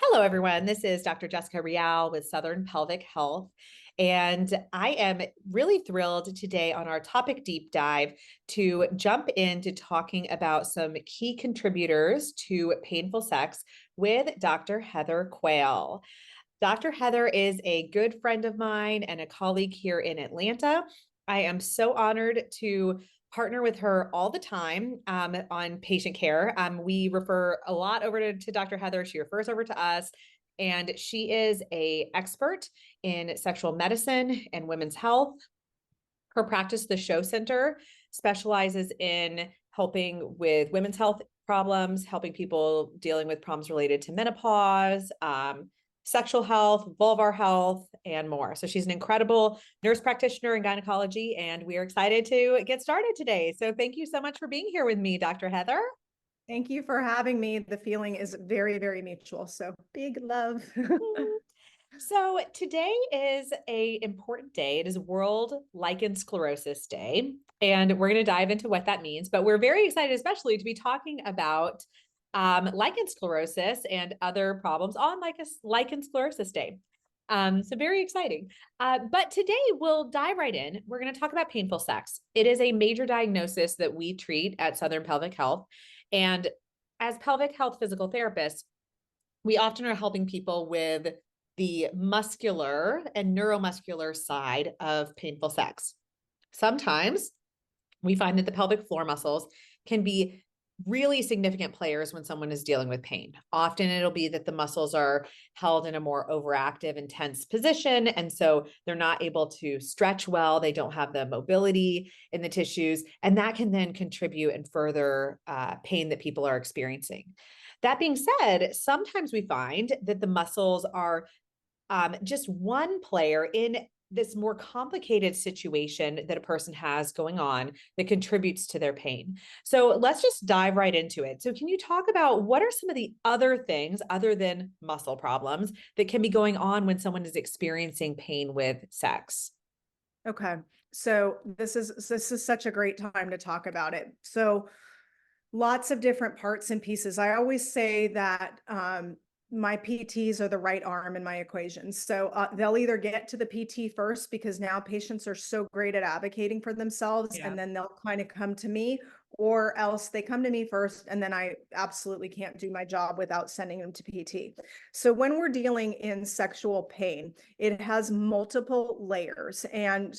Hello, everyone. This is Dr. Jessica Reale with Southern Pelvic Health. And I am really thrilled today on our topic deep dive to jump into talking about some key contributors to painful sex with Dr. Heather Quaile. Dr. Heather is a good friend of mine and a colleague here in Atlanta. I am so honored to partner with her all the time on patient care. We refer a lot over to Dr. Heather. She refers over to us, and she is an expert in sexual medicine and women's health. Her practice, the Show Center, specializes in helping with women's health problems, helping people dealing with problems related to menopause, sexual health, vulvar health, and more. So she's an incredible nurse practitioner in gynecology, and we are excited to get started today. So thank you so much for being here with me, Dr. Heather. Thank you for having me. The feeling is very, very mutual. So big love. So today is an important day. It is World Lichen Sclerosis Day, and we're going to dive into what that means. But we're very excited, especially to be talking about lichen sclerosis and other problems on Lichen Sclerosis Day. So very exciting. But today we'll dive right in. We're going to talk about painful sex. It is a major diagnosis that we treat at Southern Pelvic Health. And as pelvic health physical therapists, we often are helping people with the muscular and neuromuscular side of painful sex. Sometimes we find that the pelvic floor muscles can be really significant players when someone is dealing with pain. Often it'll be that the muscles are held in a more overactive and tense position. And so they're not able to stretch well. They don't have the mobility in the tissues. And that can then contribute and further pain that people are experiencing. That being said, sometimes we find that the muscles are just one player in this more complicated situation that a person has going on that contributes to their pain. So let's just dive right into it. So can you talk about what are some of the other things other than muscle problems that can be going on when someone is experiencing pain with sex? Okay. So this is such a great time to talk about it. So lots of different parts and pieces. I always say that my PTs are the right arm in my equation. So they'll either get to the PT first because now patients are so great at advocating for themselves, Yeah. and then they'll kind of come to me, or else they come to me first, and then I absolutely can't do my job without sending them to PT. So when we're dealing in sexual pain, it has multiple layers. And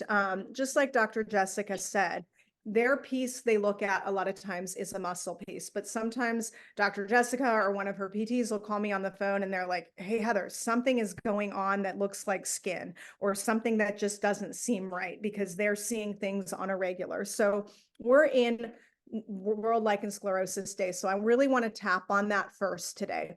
just like Dr. Jessica said, their piece they look at a lot of times is a muscle piece, but sometimes Dr. Jessica or one of her PTs will call me on the phone and they're like, hey, Heather, something is going on that looks like skin or something that just doesn't seem right, because they're seeing things on a regular. So we're in World Lichen Sclerosis Day. So I really want to tap on that first today.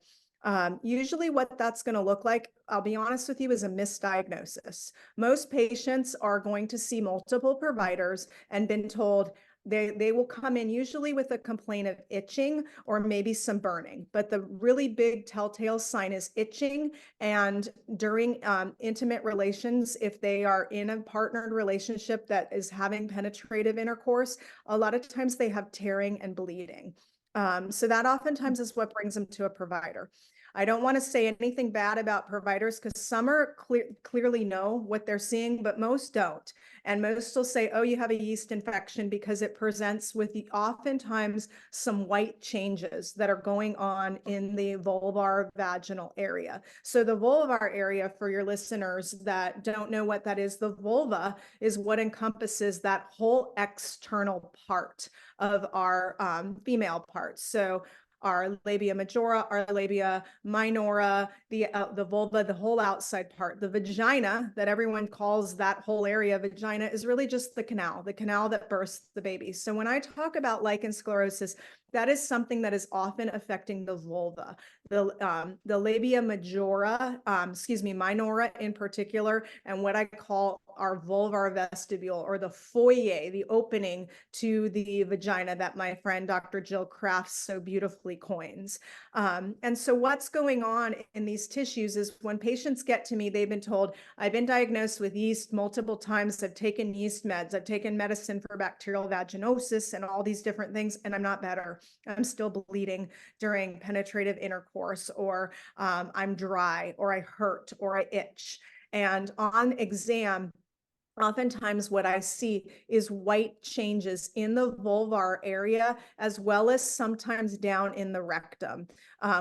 Usually what that's going to look like, I'll be honest with you, is a misdiagnosis. Most patients are going to see multiple providers and been told they will come in usually with a complaint of itching or maybe some burning. But the really big telltale sign is itching. And during intimate relations, if they are in a partnered relationship that is having penetrative intercourse, a lot of times they have tearing and bleeding. So that oftentimes is what brings them to a provider. I don't want to say anything bad about providers because some are clearly know what they're seeing, but most don't. And most will say, oh, you have a yeast infection, because it presents with oftentimes some white changes that are going on in the vulvar vaginal area. So the vulvar area, for your listeners that don't know what that is, the vulva is what encompasses that whole external part of our female parts. So our labia majora, our labia minora, the vulva, the whole outside part. The vagina, that everyone calls that whole area vagina, is really just the canal that births the baby. So when I talk about lichen sclerosis, that is something that is often affecting the vulva, the labia majora, minora in particular, and what I call our vulvar vestibule, or the foyer, the opening to the vagina that my friend Dr. Jill Crafts so beautifully coins. And so what's going on in these tissues is when patients get to me, they've been told, I've been diagnosed with yeast multiple times. I've taken yeast meds. I've taken medicine for bacterial vaginosis and all these different things, and I'm not better. I'm still bleeding during penetrative intercourse, or I'm dry, or I hurt, or I itch. And on exam, oftentimes what I see is white changes in the vulvar area, as well as sometimes down in the rectum.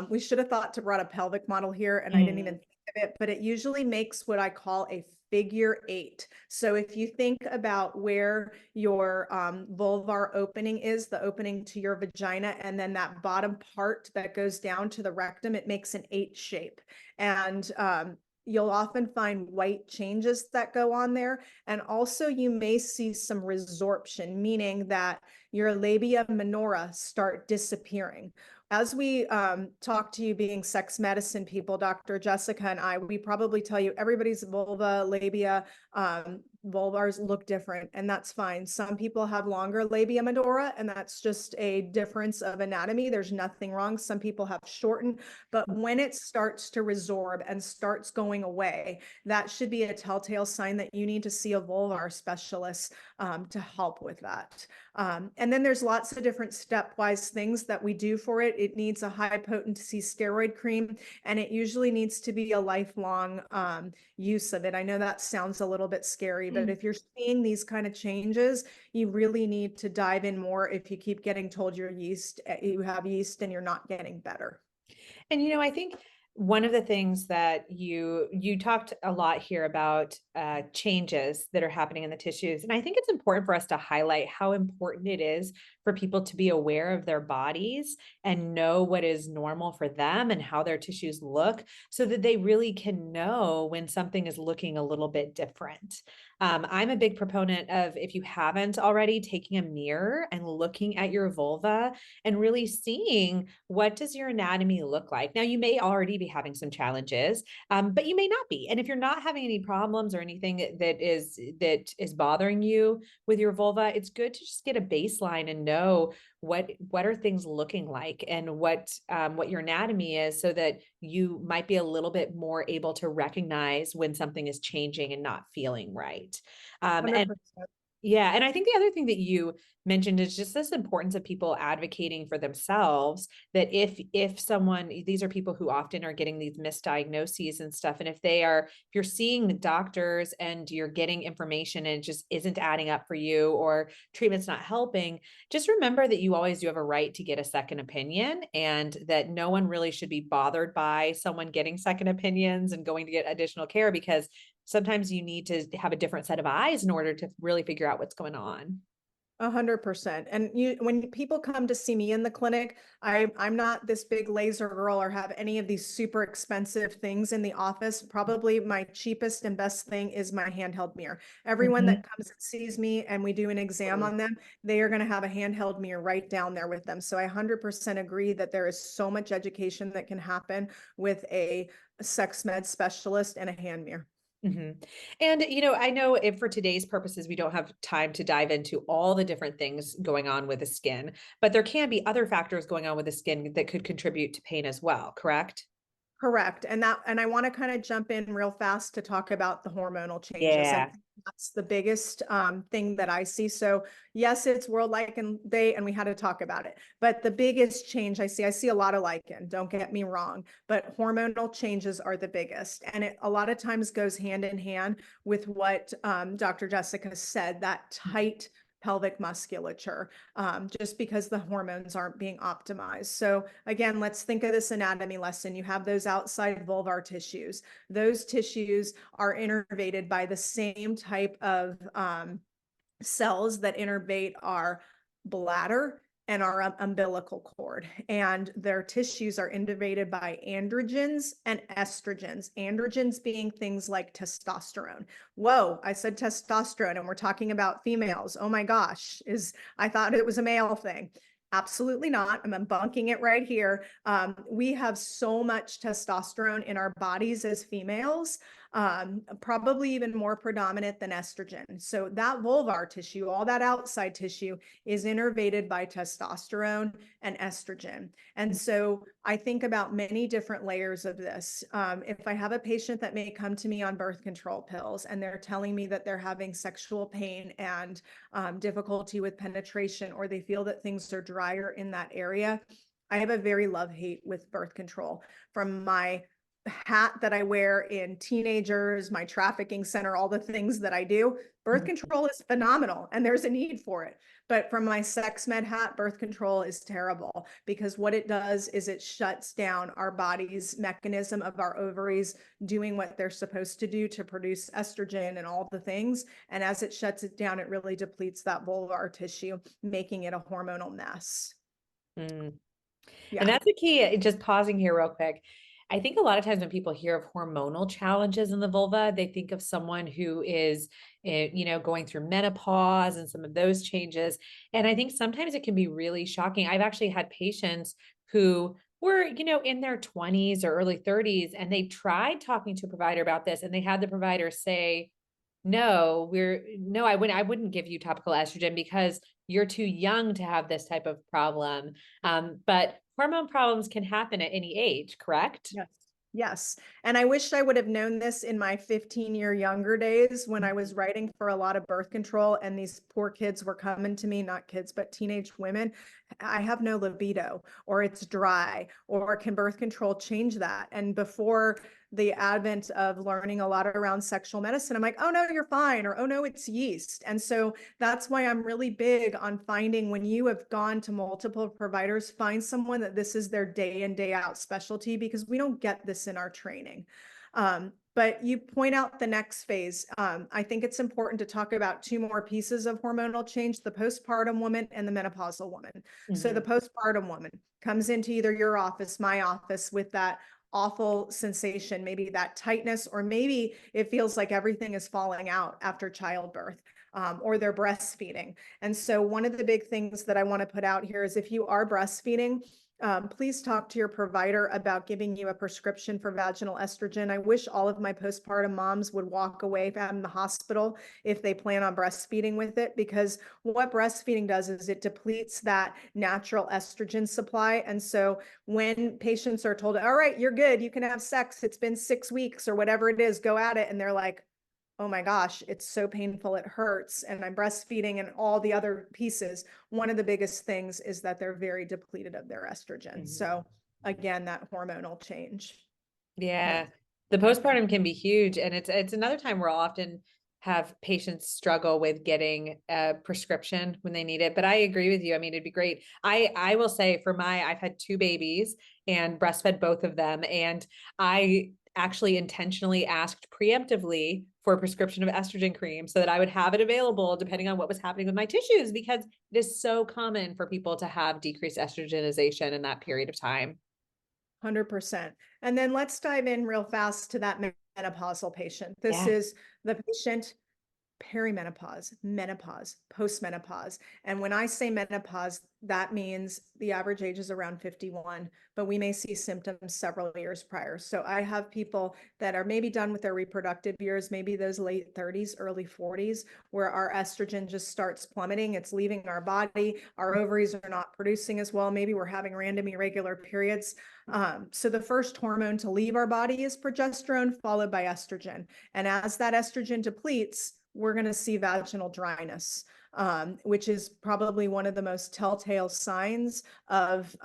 We should have thought to brought a pelvic model here, and I didn't even think of it, but it usually makes what I call a figure 8. So if you think about where your vulvar opening is, the opening to your vagina, and then that bottom part that goes down to the rectum, it makes an 8 shape. And you'll often find white changes that go on there. And also you may see some resorption, meaning that your labia minora start disappearing. As we talk to you being sex medicine people, Dr. Jessica and I, we probably tell you everybody's vulva, labia, vulvars look different, and that's fine. Some people have longer labia majora, and that's just a difference of anatomy. There's nothing wrong. Some people have shortened, but when it starts to resorb and starts going away, that should be a telltale sign that you need to see a vulvar specialist to help with that. And then there's lots of different stepwise things that we do for it. It needs a high potency steroid cream, and it usually needs to be a lifelong use of it. I know that sounds a little bit scary, but if you're seeing these kind of changes, you really need to dive in more if you keep getting told you have yeast and you're not getting better. And I think one of the things that you talked a lot here about changes that are happening in the tissues, and I think it's important for us to highlight how important it is for people to be aware of their bodies and know what is normal for them and how their tissues look, so that they really can know when something is looking a little bit different. I'm a big proponent of, if you haven't already, taking a mirror and looking at your vulva and really seeing, what does your anatomy look like? Now, you may already be having some challenges, but you may not be. And if you're not having any problems or anything that is bothering you with your vulva, it's good to just get a baseline and know what are things looking like, and what your anatomy is, so that you might be a little bit more able to recognize when something is changing and not feeling right. And 100%. yeah, and I think the other thing that you mentioned is just this importance of people advocating for themselves, that if someone, these are people who often are getting these misdiagnoses and stuff, and if you're seeing doctors and you're getting information and it just isn't adding up for you, or treatment's not helping, just remember that you always do have a right to get a second opinion, and that no one really should be bothered by someone getting second opinions and going to get additional care, because sometimes you need to have a different set of eyes in order to really figure out what's going on. 100%. And when people come to see me in the clinic, I'm not this big laser girl or have any of these super expensive things in the office. Probably my cheapest and best thing is my handheld mirror. Everyone that comes and sees me and we do an exam on them, they are going to have a handheld mirror right down there with them. So I 100% agree that there is so much education that can happen with a sex med specialist and a hand mirror. And, I know if for today's purposes, we don't have time to dive into all the different things going on with the skin, but there can be other factors going on with the skin that could contribute to pain as well, correct? Correct. And I want to kind of jump in real fast to talk about the hormonal changes. I Yeah. think that's the biggest thing that I see. So yes, it's World Lichen Day and we had to talk about it. But the biggest change I see a lot of lichen, don't get me wrong, but hormonal changes are the biggest. And it a lot of times goes hand in hand with what Dr. Jessica said, that tight pelvic musculature, just because the hormones aren't being optimized. So again, let's think of this anatomy lesson. You have those outside vulvar tissues. Those tissues are innervated by the same type of cells that innervate our bladder and our umbilical cord, and their tissues are innervated by androgens and estrogens. Androgens being things like testosterone. Whoa, I said testosterone and we're talking about females. Oh my gosh, I thought it was a male thing. Absolutely not. I'm bunking it right here. We have so much testosterone in our bodies as females. probably even more predominant than estrogen. So that vulvar tissue, all that outside tissue, is innervated by testosterone and estrogen. And so I think about many different layers of this. If I have a patient that may come to me on birth control pills and they're telling me that they're having sexual pain and difficulty with penetration, or they feel that things are drier in that area, I have a very love-hate with birth control. From my hat that I wear in teenagers, my trafficking center, all the things that I do, birth control is phenomenal and there's a need for it. But from my sex med hat, birth control is terrible, because what it does is it shuts down our body's mechanism of our ovaries doing what they're supposed to do to produce estrogen and all the things. And as it shuts it down, it really depletes that vulvar tissue, making it a hormonal mess. Mm. And Yeah. that's the key. Just pausing here real quick. I think a lot of times when people hear of hormonal challenges in the vulva, they think of someone who is, going through menopause and some of those changes. And I think sometimes it can be really shocking. I've actually had patients who were, in their 20s or early 30s, and they tried talking to a provider about this, and they had the provider say, no, I wouldn't give you topical estrogen because you're too young to have this type of problem. But hormone problems can happen at any age, correct? Yes. Yes. And I wish I would have known this in my 15-year younger days when I was writing for a lot of birth control and these poor kids were coming to me, not kids, but teenage women. I have no libido, or it's dry, or can birth control change that? And before the advent of learning a lot around sexual medicine, I'm like, oh no, you're fine, or oh no, it's yeast. And so that's why I'm really big on finding, when you have gone to multiple providers, find someone that this is their day in, day out specialty, because we don't get this in our training. But you point out the next phase. I think it's important to talk about two more pieces of hormonal change: the postpartum woman and the menopausal woman. So the postpartum woman comes into either your office, my office, with that awful sensation, maybe that tightness, or maybe it feels like everything is falling out after childbirth, or they're breastfeeding. And so one of the big things that I want to put out here is, if you are breastfeeding, please talk to your provider about giving you a prescription for vaginal estrogen. I wish all of my postpartum moms would walk away from the hospital if they plan on breastfeeding with it, because what breastfeeding does is it depletes that natural estrogen supply. And so when patients are told, all right, you're good, you can have sex, it's been 6 weeks or whatever it is, go at it, and they're like, oh my gosh, it's so painful, it hurts, and I'm breastfeeding and all the other pieces. One of the biggest things is that they're very depleted of their estrogen. So again, that hormonal change. Yeah. The postpartum can be huge. And it's another time where I'll often have patients struggle with getting a prescription when they need it. But I agree with you. I mean, it'd be great. I will say, I've had 2 babies and breastfed both of them. And I actually intentionally asked preemptively for a prescription of estrogen cream so that I would have it available depending on what was happening with my tissues, because it is so common for people to have decreased estrogenization in that period of time. 100%. And then let's dive in real fast to that menopausal patient. This Yeah. is the patient perimenopause, menopause, postmenopause. And when I say menopause, that means the average age is around 51, but we may see symptoms several years prior. So I have people that are maybe done with their reproductive years, maybe those late 30s, early 40s, where our estrogen just starts plummeting. It's leaving our body. Our ovaries are not producing as well. Maybe we're having random irregular periods. So the first hormone to leave our body is progesterone, followed by estrogen. And as that estrogen depletes, we're going to see vaginal dryness, which is probably one of the most telltale signs of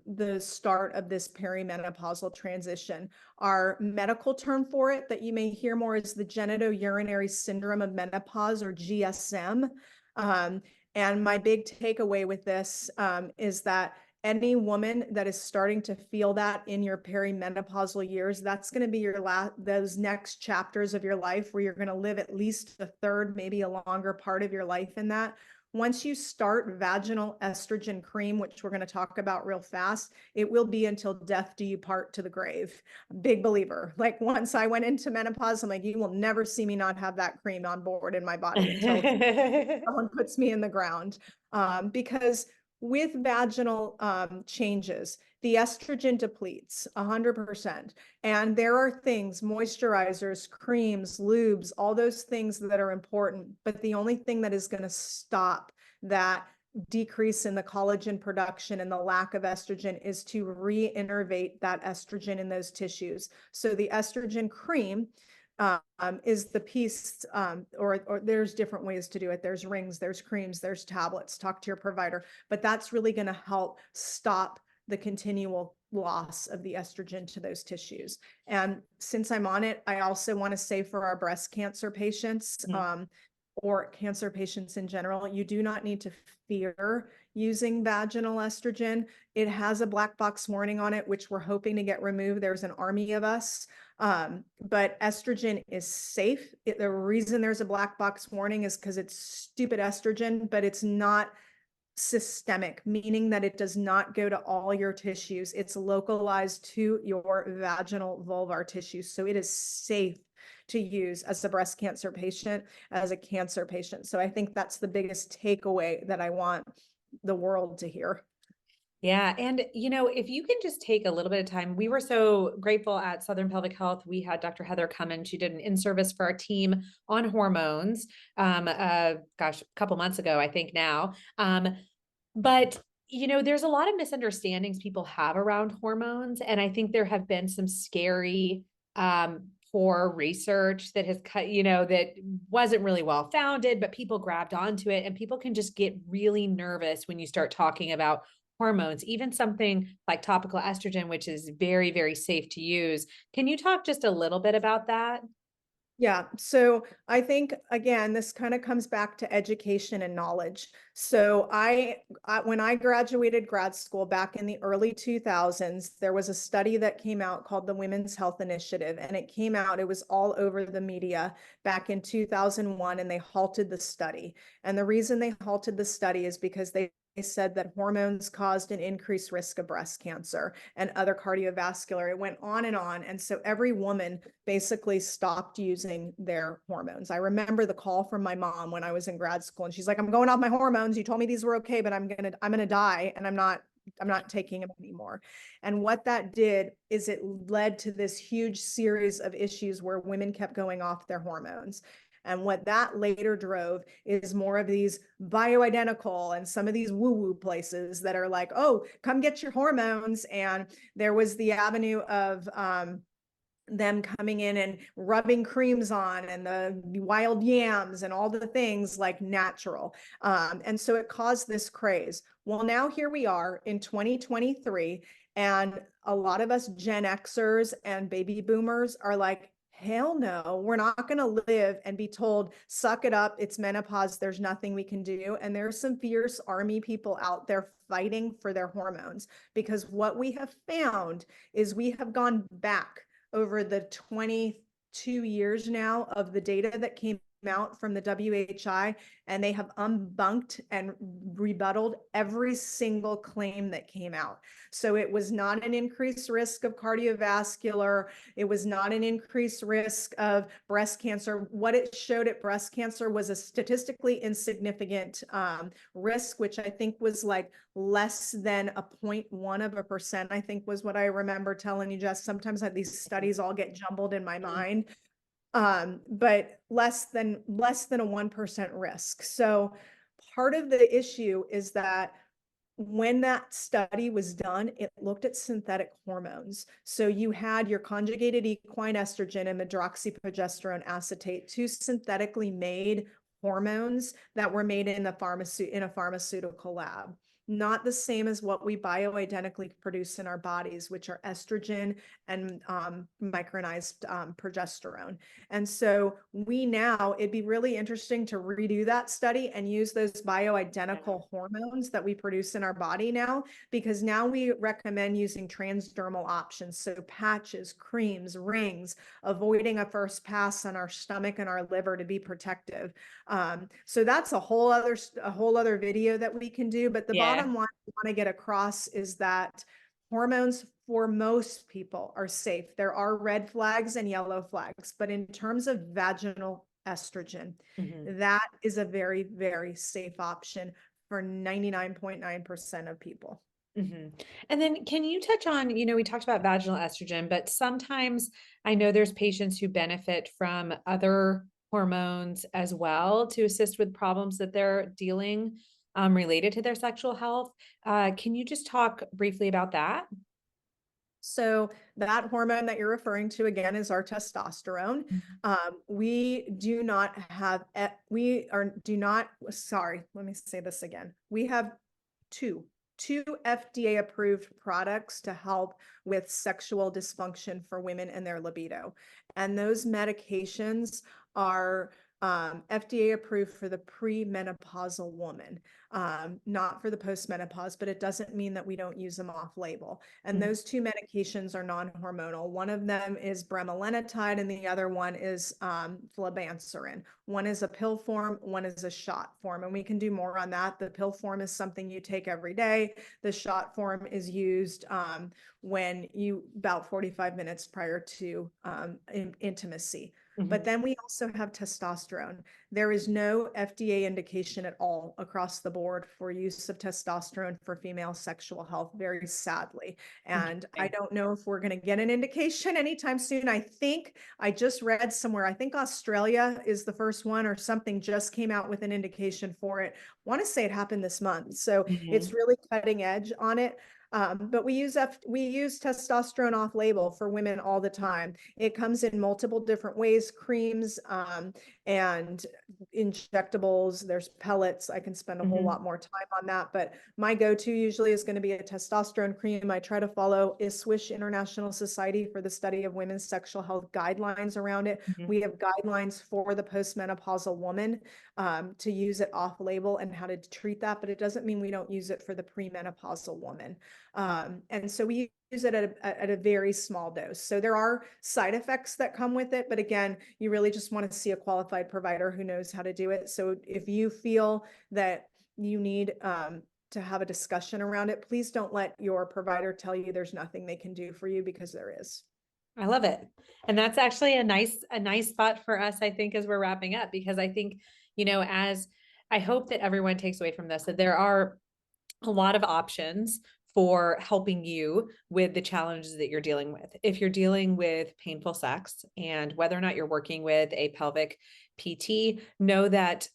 the start of this perimenopausal transition. Our medical term for it that you may hear more is the genitourinary syndrome of menopause, or GSM. And my big takeaway with this is that any woman that is starting to feel that in your perimenopausal years, that's going to be those next chapters of your life where you're going to live at least a third, maybe a longer part of your life in that. Once you start vaginal estrogen cream, which we're going to talk about real fast, it will be until death do you part to the grave. Big believer. Like, once I went into menopause, I'm like, you will never see me not have that cream on board in my body until someone puts me in the ground. Because with vaginal changes, the estrogen depletes 100%. And there are things, moisturizers, creams, lubes, all those things that are important. But the only thing that is going to stop that decrease in the collagen production and the lack of estrogen is to reinnervate that estrogen in those tissues. So the estrogen cream is the piece, or there's different ways to do it. There's rings, there's creams, there's tablets. Talk to your provider, but that's really going to help stop the continual loss of the estrogen to those tissues. And since I'm on it, I also want to say for our breast cancer patients, or cancer patients in general, you do not need to fear using vaginal estrogen. It has a black box warning on it, which we're hoping to get removed. There's an army of us. But estrogen is safe. The reason there's a black box warning is because it's stupid estrogen, but it's not systemic, meaning that it does not go to all your tissues. It's localized to your vaginal vulvar tissues. So it is safe to use as a breast cancer patient, as a cancer patient. So I think that's the biggest takeaway that I want the world to hear. Yeah. And, if you can just take a little bit of time, we were so grateful at Southern Pelvic Health. We had Dr. Heather come and she did an in-service for our team on hormones. A couple months ago, I think now. But there's a lot of misunderstandings people have around hormones. And I think there have been some scary, poor research that has cut, that wasn't really well founded, but people grabbed onto it, and people can just get really nervous when you start talking about hormones, even something like topical estrogen, which is very, very safe to use. Can you talk just a little bit about that? Yeah. So I think, again, this kind of comes back to education and knowledge. So when I graduated grad school back in the early 2000s, there was a study that came out called the Women's Health Initiative, and it was all over the media back in 2001, and they halted the study. And the reason they halted the study is because they said that hormones caused an increased risk of breast cancer and other cardiovascular. It went on and on. And so every woman basically stopped using their hormones. I remember the call from my mom when I was in grad school, and she's like, I'm going off my hormones. You told me these were okay, but I'm gonna die, and I'm not taking them anymore. And what that did is it led to this huge series of issues where women kept going off their hormones. And what that later drove is more of these bioidentical and some of these woo-woo places that are like, oh, come get your hormones. And there was the avenue of them coming in and rubbing creams on, and the wild yams and all the things like natural. And so it caused this craze. Well, now here we are in 2023, and a lot of us Gen Xers and baby boomers are like, hell no, we're not going to live and be told, suck it up, it's menopause, there's nothing we can do. And there's some fierce army people out there fighting for their hormones, because what we have found is we have gone back over the 22 years now of the data that came out from the WHI, and they have unbunked and rebutted every single claim that came out. So it was not an increased risk of cardiovascular. It was not an increased risk of breast cancer. What it showed at breast cancer was a statistically insignificant risk, which I think was like less than a 0.1%, I think was what I remember telling you, Jess. Sometimes these studies all get jumbled in my mind. But less than a 1% risk. So part of the issue is that when that study was done, it looked at synthetic hormones. So you had your conjugated equine estrogen and medroxyprogesterone acetate, two synthetically made hormones that were made in a pharmaceutical lab. Not the same as what we bioidentically produce in our bodies, which are estrogen and micronized progesterone. And so it'd be really interesting to redo that study and use those bioidentical hormones that we produce in our body now, because now we recommend using transdermal options. So patches, creams, rings, avoiding a first pass on our stomach and our liver to be protective. So that's a whole other video that we can do. But the bottom line I want to get across is that hormones for most people are safe. There are red flags and yellow flags, but in terms of vaginal estrogen, that is a very, very safe option for 99.9% of people. Mhm. And then can you touch on, we talked about vaginal estrogen, but sometimes I know there's patients who benefit from other hormones as well to assist with problems that they're dealing related to their sexual health. Can you just talk briefly about that? So that hormone that you're referring to again is our testosterone. Mhm. We do not have, we are, do not, sorry, let me say this again. We have two, two FDA approved products to help with sexual dysfunction for women and their libido. And those medications are FDA approved for the premenopausal woman, not for the postmenopause, but it doesn't mean that we don't use them off label. And Mhm. those two medications are non-hormonal. One of them is bremelanotide and the other one is flibanserin. One is a pill form, one is a shot form, and we can do more on that. The pill form is something you take every day. The shot form is used when you, about 45 minutes prior to intimacy. But Mhm. then we also have testosterone. There is no FDA indication at all across the board for use of testosterone for female sexual health, very sadly. And I Interesting. don't know if we're going to get an indication anytime soon. I think I just read somewhere, I think Australia is the first one or something just came out with an indication for it. I want to say it happened this month. So it's Mhm. really cutting edge on it. But we use testosterone off label for women all the time. It comes in multiple different ways, creams, and injectables. There's pellets. I can spend a whole Mhm. lot more time on that, but my go-to usually is going to be a testosterone cream. I try to follow ISWISH, International Society for the Study of Women's Sexual Health, guidelines around it. Mhm. We have guidelines for the postmenopausal woman to use it off label and how to treat that, but it doesn't mean we don't use it for the premenopausal woman. And so we use it at a very small dose. So there are side effects that come with it, but again, you really just want to see a qualified provider who knows how to do it. So if you feel that you need to have a discussion around it, please don't let your provider tell you there's nothing they can do for you, because there is. I love it. And that's actually a nice spot for us, I think, as we're wrapping up, because I think, as I hope that everyone takes away from this, that there are a lot of options for helping you with the challenges that you're dealing with. If you're dealing with painful sex, and whether or not you're working with a pelvic PT, know that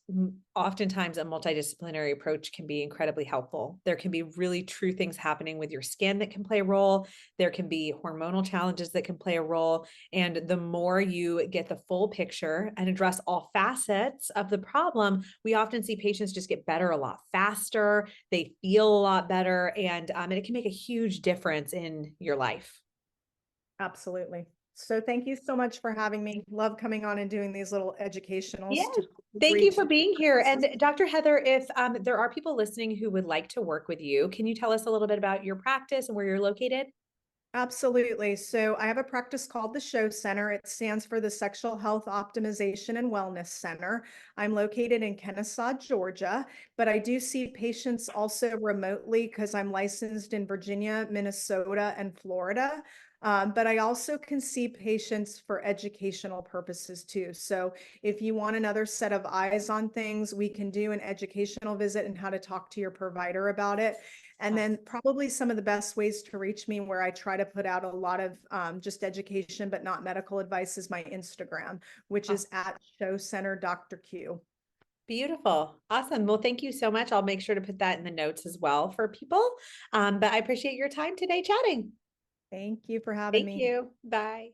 oftentimes a multidisciplinary approach can be incredibly helpful. There can be really true things happening with your skin that can play a role. There can be hormonal challenges that can play a role. And the more you get the full picture and address all facets of the problem, we often see patients just get better a lot faster. They feel a lot better, and it can make a huge difference in your life. Absolutely. So thank you so much for having me. Love coming on and doing these little Yeah. educationals to Thank you reach. for being here. And Dr. Heather, if there are people listening who would like to work with you, can you tell us a little bit about your practice and where you're located? Absolutely. So I have a practice called the Show Center. It stands for the Sexual Health Optimization and Wellness Center. I'm located in Kennesaw, Georgia, but I do see patients also remotely because I'm licensed in Virginia, Minnesota, and Florida. But I also can see patients for educational purposes too. So if you want another set of eyes on things, we can do an educational visit and how to talk to your provider about it. And then probably some of the best ways to reach me, where I try to put out a lot of just education, but not medical advice, is my Instagram, which is at Show Center Dr. Q. Beautiful. Awesome. Well, thank you so much. I'll make sure to put that in the notes as well for people. But I appreciate your time today chatting. Thank you for having Thank me. you. Bye.